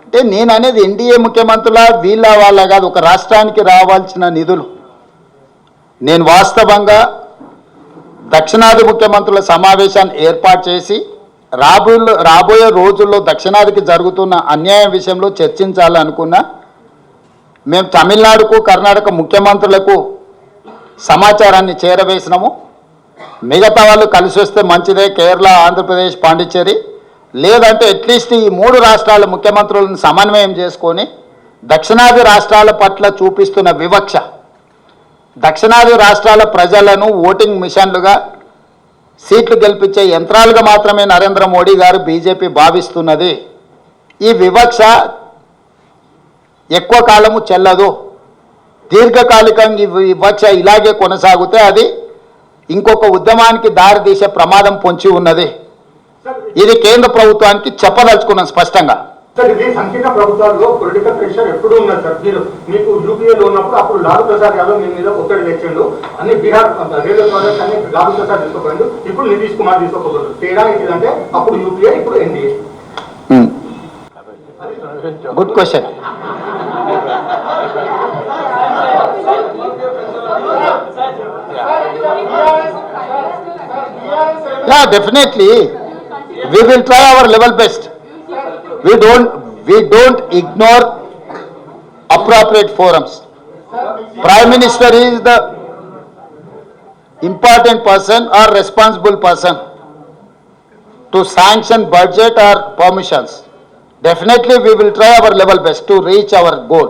అంటే నేను అనేది ఎన్డీఏ ముఖ్యమంత్రుల వీళ్ళ వాళ్ళ కాదు, ఒక రాష్ట్రానికి రావాల్సిన నిధులు. నేను వాస్తవంగా దక్షిణాది ముఖ్యమంత్రుల సమావేశాన్ని ఏర్పాటు చేసి రాబోయే రోజుల్లో దక్షిణాదికి జరుగుతున్న అన్యాయం విషయంలో చర్చించాలనుకున్నా. మేము తమిళనాడుకు కర్ణాటక ముఖ్యమంత్రులకు సమాచారాన్ని చేరవేసినాము. మిగతా వాళ్ళు కలిసి వస్తే మంచిదే, కేరళ, ఆంధ్రప్రదేశ్, పాండిచ్చేరి, లేదంటే అట్లీస్ట్ ఈ 3 రాష్ట్రాల ముఖ్యమంత్రులను సమన్వయం చేసుకొని దక్షిణాది రాష్ట్రాల పట్ల చూపిస్తున్న వివక్ష, దక్షిణాది రాష్ట్రాల ప్రజలను ఓటింగ్ మిషన్లుగా, సీట్లు గెలిపించే యంత్రాలుగా మాత్రమే నరేంద్ర మోడీ గారు బీజేపీ భావిస్తున్నది. ఈ వివక్ష ఎక్కువ కాలము చెల్లదు. దీర్ఘకాలికంగా ఈ వివక్ష ఇలాగే కొనసాగితే అది ఇంకొక ఉద్యమానికి దారితీసే ప్రమాదం పొంచి ఉన్నది. ఇది కేంద్ర ప్రభుత్వానికి చెప్పదలుచుకున్నాం స్పష్టంగా. సార్, ఇది సంకీర్ణ ప్రభుత్వాల్లో పొలిటికల్ ప్రెషర్ ఎప్పుడు ఉన్నది సార్. మీకు యూపీఏలో ఉన్నప్పుడు అప్పుడు లాలూ ప్రసాద్ యాదవ్ మీ మీద ఒత్తిడి తెచ్చిండు, అన్ని బీహార్ రైల్వే ప్రాజెక్ట్ అన్ని లాలూ ప్రసాద్ తీసుకోపోయిండు, ఇప్పుడు నితీష్ కుమార్ తీసుకోకూడదు. తేడా ఏంటిదంటే అప్పుడు యూపీఏ, ఇప్పుడు NDA. Good question. Yeah, definitely. We will try our level best. We don't ignore appropriate forums. Prime Minister is the important person or responsible person to sanction budget or permissions. Definitely we will try our level best to reach our goal.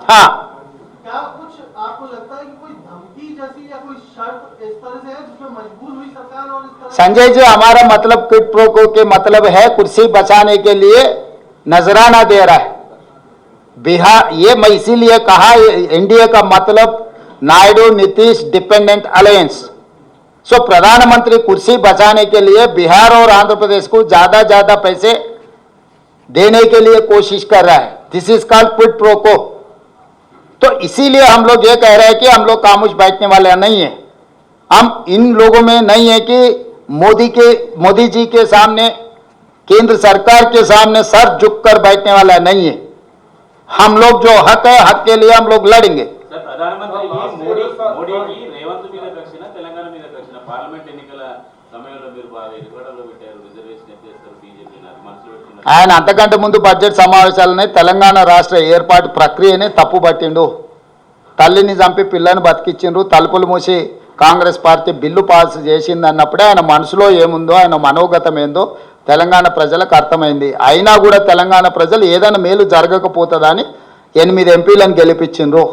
हाँ, क्या कुछ आपको लगता है कि कोई धमकी जैसी या कोई शर्त इस तरह से है जिसमें मजबूर हुई सरकार और इस तरह? संजय जी, हमारा मतलब क्विड प्रो को के मतलब है कुर्सी बचाने के लिए नजराना दे रहा है बिहार। ये मैं इसीलिए कहा एनडीए का मतलब नायडू नीतीश डिपेंडेंट अलायंस। सो प्रधानमंत्री कुर्सी बचाने के लिए बिहार और आंध्र प्रदेश को ज्यादा पैसे देने के लिए कोशिश कर रहा है। This is called quid pro को। तो इसीलिए हम लोग ये कह रहे हैं कि हम लोग खामोश बैठने वाले नहीं है। हम इन लोगों में नहीं है कि मोदी जी के सामने, केंद्र सरकार के सामने सर झुककर बैठने वाला नहीं है। हम लोग जो हक है, हक के लिए हम लोग लड़ेंगे। ప్రధానమంత్రి మోడీకి రేవంత్ మీద కక్షణ, తెలంగాణ మీద కక్షణ. పార్లమెంట్ ఎన్నికల సమయంలో మీరు బాగా ఎదుగుదలలో పెట్టారు, రిజర్వేషన్ ఎత్తేస్తారు బీజేపీ, నాకు మనసులో పెట్టుకున్నారు. ఆయన అంతకంటే ముందు బడ్జెట్ సమావేశాలనే తెలంగాణ రాష్ట్ర ఏర్పాటు ప్రక్రియనే తప్పు పట్టిండు. తల్లిని చంపి పిల్లని బతికిచ్చిండ్రు, తలుపులు మూసి కాంగ్రెస్ పార్టీ బిల్లు పాస్ చేసింది అన్నప్పుడే ఆయన మనసులో ఏముందో, ఆయన మనోగతం ఏందో తెలంగాణ ప్రజలకు అర్థమైంది. అయినా కూడా తెలంగాణ ప్రజలు ఏదైనా మేలు జరగకపోతుందని 8 ఎంపీలను గెలిపించిండ్రు.